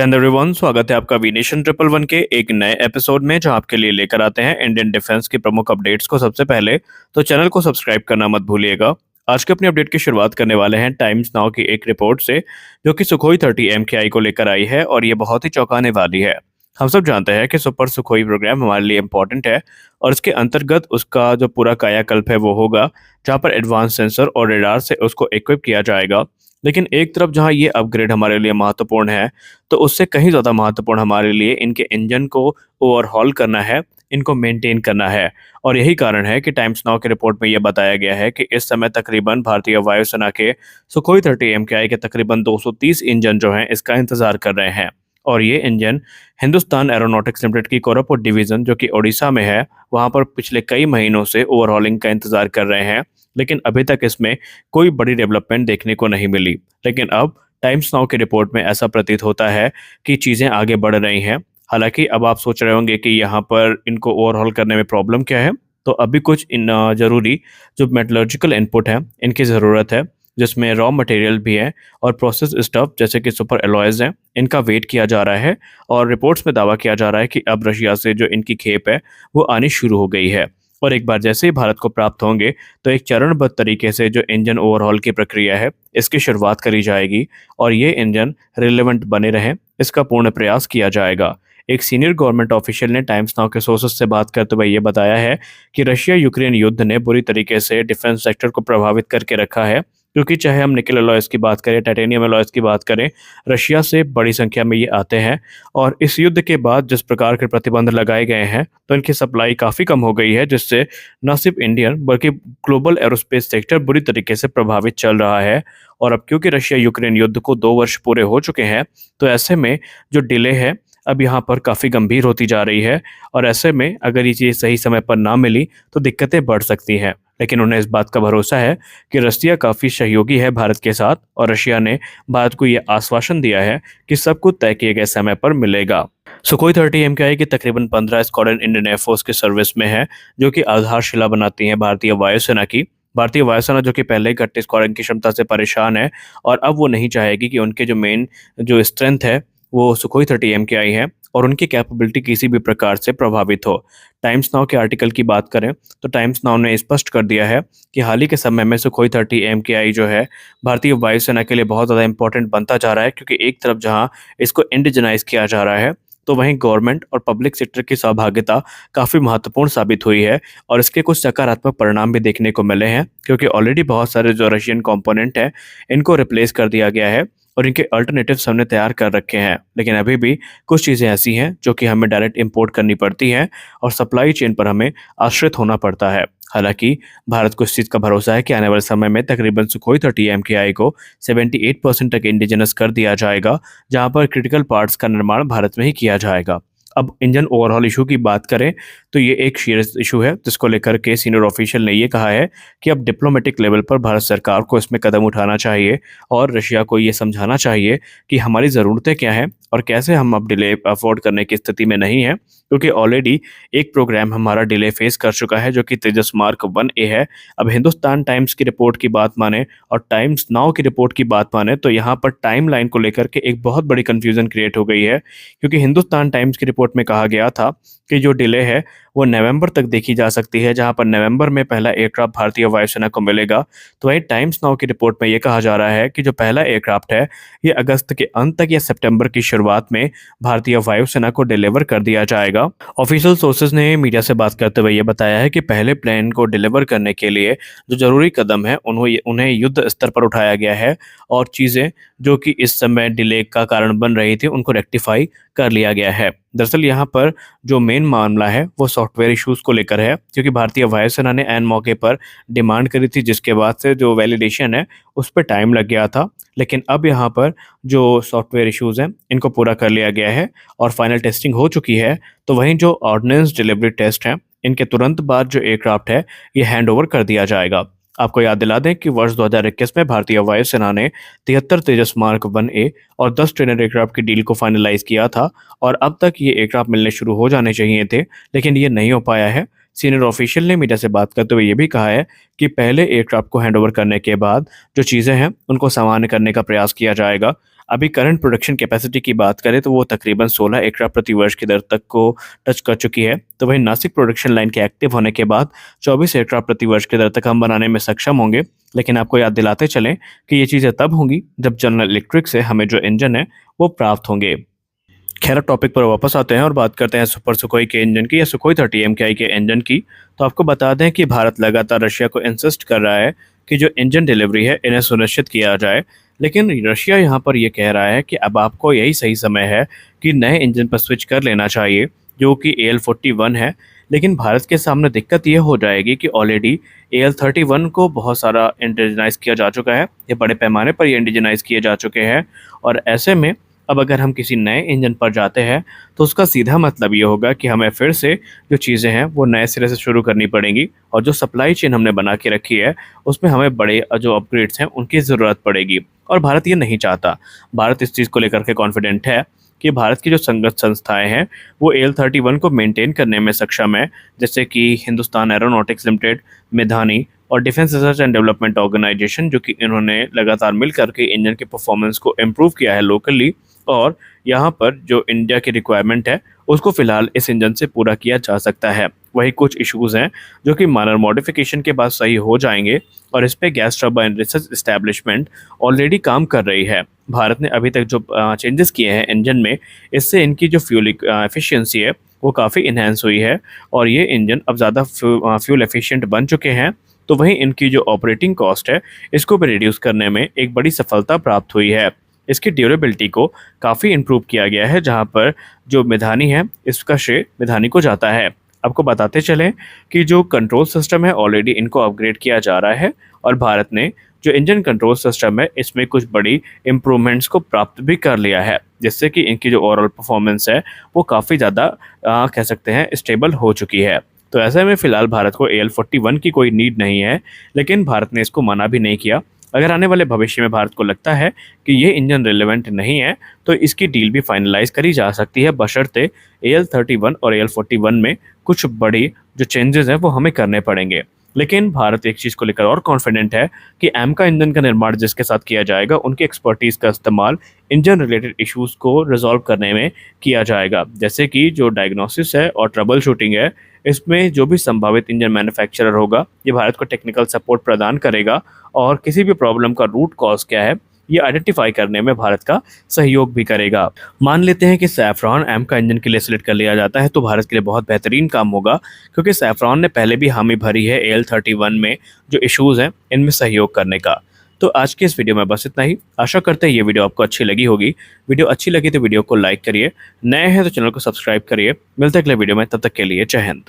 And everyone, स्वागत है आपका विनेशन ट्रिपल वन के एक नए एपिसोड में, जो आपके लिए लेकर आते हैं इंडियन डिफेंस की प्रमुख अपडेट्स को सबसे पहले। तो चैनल को सब्सक्राइब करना मत भूलिएगा। आज के अपनी अपडेट की शुरुआत करने वाले हैं टाइम्स नाउ की एक रिपोर्ट से, जो कि सुखोई 30 MKI को लेकर आई है और ये बहुत ही चौंकाने वाली है। हम सब जानते हैं कि सुपर सुखोई प्रोग्राम हमारे लिए इम्पोर्टेंट है और इसके अंतर्गत उसका जो पूरा कायाकल्प है वो होगा, जहाँ पर एडवांस सेंसर और रेडार से उसको इक्विप किया जाएगा। लेकिन एक तरफ जहाँ ये अपग्रेड हमारे लिए महत्वपूर्ण है, तो उससे कहीं ज़्यादा महत्वपूर्ण हमारे लिए इनके इंजन को ओवरहॉल करना है, इनको मेंटेन करना है। और यही कारण है कि टाइम्स नाउ की रिपोर्ट में यह बताया गया है कि इस समय तकरीबन भारतीय वायुसेना के सुखोई 30 MKI के तकरीबन 230 इंजन जो हैं इसका इंतजार कर रहे हैं। और ये इंजन हिंदुस्तान एरोनॉटिक्स लिमिटेड की कोरापुट डिवीजन, जो कि ओडिशा में है, वहाँ पर पिछले कई महीनों से ओवरहॉलिंग का इंतजार कर रहे हैं। लेकिन अभी तक इसमें कोई बड़ी डेवलपमेंट देखने को नहीं मिली। लेकिन अब टाइम्स नाउ की रिपोर्ट में ऐसा प्रतीत होता है कि चीज़ें आगे बढ़ रही हैं। हालांकि अब आप सोच रहे होंगे कि यहाँ पर इनको ओवरहॉल करने में प्रॉब्लम क्या है। तो अभी कुछ इन ज़रूरी जो मेटलर्जिकल इनपुट है इनकी ज़रूरत है, जिसमें रॉ मटेरियल भी है और प्रोसेस स्टफ जैसे कि सुपर एलॉयज हैं, इनका वेट किया जा रहा है। और रिपोर्ट्स में दावा किया जा रहा है कि अब रशिया से जो इनकी खेप है वो आनी शुरू हो गई है। और एक बार जैसे ही भारत को प्राप्त होंगे, तो एक चरणबद्ध तरीके से जो इंजन ओवरहॉल की प्रक्रिया है इसकी शुरुआत करी जाएगी और ये इंजन रिलेवेंट बने रहें, इसका पूर्ण प्रयास किया जाएगा। एक सीनियर गवर्नमेंट ऑफिशियल ने टाइम्स नाउ के सोर्सेस से बात करते हुए ये बताया है कि रशिया यूक्रेन युद्ध ने बुरी तरीके से डिफेंस सेक्टर को प्रभावित करके रखा है, क्योंकि चाहे हम निकल अलॉयज की बात करें, टाइटेनियम अलॉयज की बात करें, रशिया से बड़ी संख्या में ये आते हैं। और इस युद्ध के बाद जिस प्रकार के प्रतिबंध लगाए गए हैं, तो इनकी सप्लाई काफ़ी कम हो गई है, जिससे न सिर्फ इंडियन बल्कि ग्लोबल एरोस्पेस सेक्टर बुरी तरीके से प्रभावित चल रहा है। और अब क्योंकि रशिया यूक्रेन युद्ध को 2 वर्ष पूरे हो चुके हैं, तो ऐसे में जो डिले है अब यहाँ पर काफ़ी गंभीर होती जा रही है। और ऐसे में अगर ये चीज़ सही समय पर ना मिली तो दिक्कतें बढ़ सकती हैं। लेकिन उन्हें इस बात का भरोसा है कि रशिया काफ़ी सहयोगी है भारत के साथ, और रशिया ने भारत को ये आश्वासन दिया है कि सब कुछ तय किए गए समय पर मिलेगा। सुखोई 30 MKI की तकरीबन 15 स्क्वाड्रन इंडियन एयरफोर्स की सर्विस में है, जो कि आधारशिला बनाती हैं भारतीय वायुसेना की। भारतीय वायुसेना जो कि पहले ही घटते स्क्वाड्रन की क्षमता से परेशान है, और अब वो नहीं चाहेगी कि उनके जो मेन जो स्ट्रेंथ है वो सुखोई 30 MKI है और उनकी कैपेबिलिटी किसी भी प्रकार से प्रभावित हो। टाइम्स नाउ के आर्टिकल की बात करें तो टाइम्स नाउ ने स्पष्ट कर दिया है कि हाल ही के समय में सुखोई 30 MKI जो है भारतीय वायुसेना के लिए बहुत ज़्यादा इंपॉर्टेंट बनता जा रहा है, क्योंकि एक तरफ जहाँ इसको इंडिजनाइज किया जा रहा है, तो वहीं गवर्नमेंट और पब्लिक सेक्टर की सहभागिता काफ़ी महत्वपूर्ण साबित हुई है। और इसके कुछ सकारात्मक परिणाम भी देखने को मिले हैं, क्योंकि ऑलरेडी बहुत सारे जो रशियन कंपोनेंट हैं इनको रिप्लेस कर दिया गया है और इनके अल्टरनेटिव्स हमने तैयार कर रखे हैं। लेकिन अभी भी कुछ चीज़ें ऐसी हैं जो कि हमें डायरेक्ट इंपोर्ट करनी पड़ती हैं और सप्लाई चेन पर हमें आश्रित होना पड़ता है। हालांकि भारत को इस चीज़ का भरोसा है कि आने वाले समय में तकरीबन सुखोई 30 MKI को 78% तक इंडिजिनस कर दिया जाएगा, जहां पर क्रिटिकल पार्ट्स का निर्माण भारत में ही किया जाएगा। अब इंजन ओवरहॉल इशू की बात करें तो ये एक सीरियस इशू है, जिसको लेकर के सीनियर ऑफिशियल ने ये कहा है कि अब डिप्लोमेटिक लेवल पर भारत सरकार को इसमें कदम उठाना चाहिए और रशिया को ये समझाना चाहिए कि हमारी ज़रूरतें क्या हैं और कैसे हम अब डिले अफोर्ड करने की स्थिति में नहीं है, क्योंकि ऑलरेडी एक प्रोग्राम हमारा डिले फेस कर चुका है, जो कि तेजस मार्क 1A है। अब हिंदुस्तान टाइम्स की रिपोर्ट की बात माने और टाइम्स नाउ की रिपोर्ट की बात माने, तो यहाँ पर टाइम लाइन को लेकर के एक बहुत बड़ी कन्फ्यूजन क्रिएट हो गई है, क्योंकि हिंदुस्तान टाइम्स की रिपोर्ट में कहा गया था कि जो डिले है वो नवंबर तक देखी जा सकती है, जहां पर नवंबर में पहला एयरक्राफ्ट भारतीय वायुसेना को मिलेगा। तो वही टाइम्स नाउ की रिपोर्ट में ये कहा जा रहा है कि जो पहला एयरक्राफ्ट है ये अगस्त के अंत तक या सितंबर की शुरुआत में भारतीय वायुसेना को डिलीवर कर दिया जाएगा। ऑफिशियल सोर्सेज ने मीडिया से बात करते हुए ये बताया है कि पहले प्लेन को डिलीवर करने के लिए जो जरूरी कदम है उन्हें युद्ध स्तर पर उठाया गया है, और चीज़ें जो कि इस समय डिले का कारण बन रही थी उनको रेक्टिफाई कर लिया गया है। दरअसल यहाँ पर जो मेन मामला है वो सॉफ्टवेयर इश्यूज को लेकर है, क्योंकि भारतीय वायुसेना ने ऐन मौके पर डिमांड करी थी, जिसके बाद से जो वैलिडेशन है उस पर टाइम लग गया था। लेकिन अब यहाँ पर जो सॉफ्टवेयर इश्यूज हैं इनको पूरा कर लिया गया है और फाइनल टेस्टिंग हो चुकी है। तो वहीं जो ऑर्डिनेंस डिलीवरी टेस्ट हैं इनके तुरंत बाद जो एयरक्राफ्ट है ये हैंड ओवर कर दिया जाएगा। आपको याद दिला दें कि वर्ष 2021 में भारतीय वायुसेना ने 73 तेजस मार्क 1A और 10 ट्रेनर एयरक्राफ्ट की डील को फाइनलाइज किया था, और अब तक ये एयरक्राफ्ट मिलने शुरू हो जाने चाहिए थे, लेकिन ये नहीं हो पाया है। सीनियर ऑफिशियल ने मीडिया से बात करते हुए ये भी कहा है कि पहले एयरक्राफ्ट को हैंडओवर करने के बाद जो चीज़ें हैं उनको सामान्य करने का प्रयास किया जाएगा। अभी करंट प्रोडक्शन कैपेसिटी की बात करें तो वो तकरीबन 16 एयरक्राफ्ट प्रति वर्ष की दर तक को टच कर चुकी है। तो वहीं नासिक प्रोडक्शन लाइन के एक्टिव होने के बाद 24 एयरक्राफ्ट प्रति वर्ष की दर तक हम बनाने में सक्षम होंगे। लेकिन आपको याद दिलाते चलें कि ये चीज़ें तब होंगी जब जनरल इलेक्ट्रिक से हमें जो इंजन है वो प्राप्त होंगे। खैर अब टॉपिक पर वापस आते हैं और बात करते हैं सुपर सुखोई के इंजन की या सुखोई 30 MKI के इंजन की। तो आपको बता दें कि भारत लगातार रशिया को इंसिस्ट कर रहा है कि जो इंजन डिलीवरी है इन्हें सुनिश्चित किया जाए। लेकिन रशिया यहाँ पर ये कह रहा है कि अब आपको यही सही समय है कि नए इंजन पर स्विच कर लेना चाहिए, जो कि AL41 है। लेकिन भारत के सामने दिक्कत ये हो जाएगी कि ऑलरेडी AL31 को बहुत सारा इंडिजनाइज किया जा चुका है, ये बड़े पैमाने पर ये इंडिजनाइज किए जा चुके हैं। और ऐसे में अब अगर हम किसी नए इंजन पर जाते हैं तो उसका सीधा मतलब ये होगा कि हमें फिर से जो चीज़ें हैं वो नए सिरे से शुरू करनी पड़ेंगी, और जो सप्लाई चेन हमने बना के रखी है उसमें हमें बड़े जो अपग्रेड्स हैं उनकी ज़रूरत पड़ेगी। और भारत ये नहीं चाहता। भारत इस चीज़ को लेकर के कॉन्फिडेंट है कि भारत की जो संगत संस्थाएं हैं वो AL31 को मेंटेन करने में सक्षम है, जैसे कि हिंदुस्तान एरोनॉटिक्स लिमिटेड, मिधानी और defence research and development organisation, जो कि इन्होंने लगातार मिल करके इंजन के परफॉर्मेंस को इम्प्रूव किया है लोकली। और यहाँ पर जो इंडिया की रिक्वायरमेंट है उसको फिलहाल इस इंजन से पूरा किया जा सकता है। वही कुछ इश्यूज़ हैं जो कि माइनर मॉडिफिकेशन के बाद सही हो जाएंगे, और इस पे gas turbine research establishment already काम कर रही है। भारत ने अभी तक जो चेंजेस किए हैं इंजन में, इससे इनकी जो फ्यूल एफिशिएंसी है वो काफ़ी इन्हेंस हुई है, और ये इंजन अब ज़्यादा फ्यूल एफिशिएंट बन चुके हैं। तो वहीं इनकी जो ऑपरेटिंग कॉस्ट है इसको भी रिड्यूस करने में एक बड़ी सफलता प्राप्त हुई है। इसकी ड्यूरेबिलिटी को काफ़ी इम्प्रूव किया गया है, जहाँ पर जो मिधानी है इसका श्रेय मिधानी को जाता है। आपको बताते चलें कि जो कंट्रोल सिस्टम है ऑलरेडी इनको अपग्रेड किया जा रहा है, और भारत ने जो इंजन कंट्रोल सिस्टम है इसमें कुछ बड़ी इम्प्रूवमेंट्स को प्राप्त भी कर लिया है, जिससे कि इनकी जो ओवरऑल परफॉर्मेंस है वो काफ़ी ज़्यादा कह सकते हैं स्टेबल हो चुकी है। तो ऐसे में फ़िलहाल भारत को AL41 की कोई नीड नहीं है, लेकिन भारत ने इसको मना भी नहीं किया। अगर आने वाले भविष्य में भारत को लगता है कि ये इंजन रिलेवेंट नहीं है तो इसकी डील भी फाइनलाइज करी जा सकती है, बशर्ते AL31 और AL41 में कुछ बड़ी जो चेंजेस हैं वो हमें करने पड़ेंगे। लेकिन भारत एक चीज़ को लेकर और कॉन्फिडेंट है कि एमका इंजन का निर्माण जिसके साथ किया जाएगा उनकी एक्सपर्टीज़ का इस्तेमाल इंजन रिलेटेड इश्यूज़ को रिजॉल्व करने में किया जाएगा, जैसे कि जो डायग्नोसिस है और ट्रबल शूटिंग है, इसमें जो भी संभावित इंजन मैन्युफैक्चरर होगा ये भारत को टेक्निकल सपोर्ट प्रदान करेगा, और किसी भी प्रॉब्लम का रूट कॉज क्या है ये आइडेंटिफाई करने में भारत का सहयोग भी करेगा। मान लेते हैं कि सैफरॉन एमका इंजन के लिए सिलेक्ट कर लिया जाता है तो भारत के लिए बहुत बेहतरीन काम होगा, क्योंकि सैफरॉन ने पहले भी हामी भरी है AL31 में जो इश्यूज़ हैं इनमें सहयोग करने का। तो आज के इस वीडियो में बस इतना ही। आशा करते हैं ये वीडियो आपको अच्छी लगी होगी। वीडियो अच्छी लगी तो वीडियो को लाइक करिए, नए हैं तो चैनल को सब्सक्राइब करिए। मिलते हैं अगले वीडियो में, तब तक के लिए जय हिंद।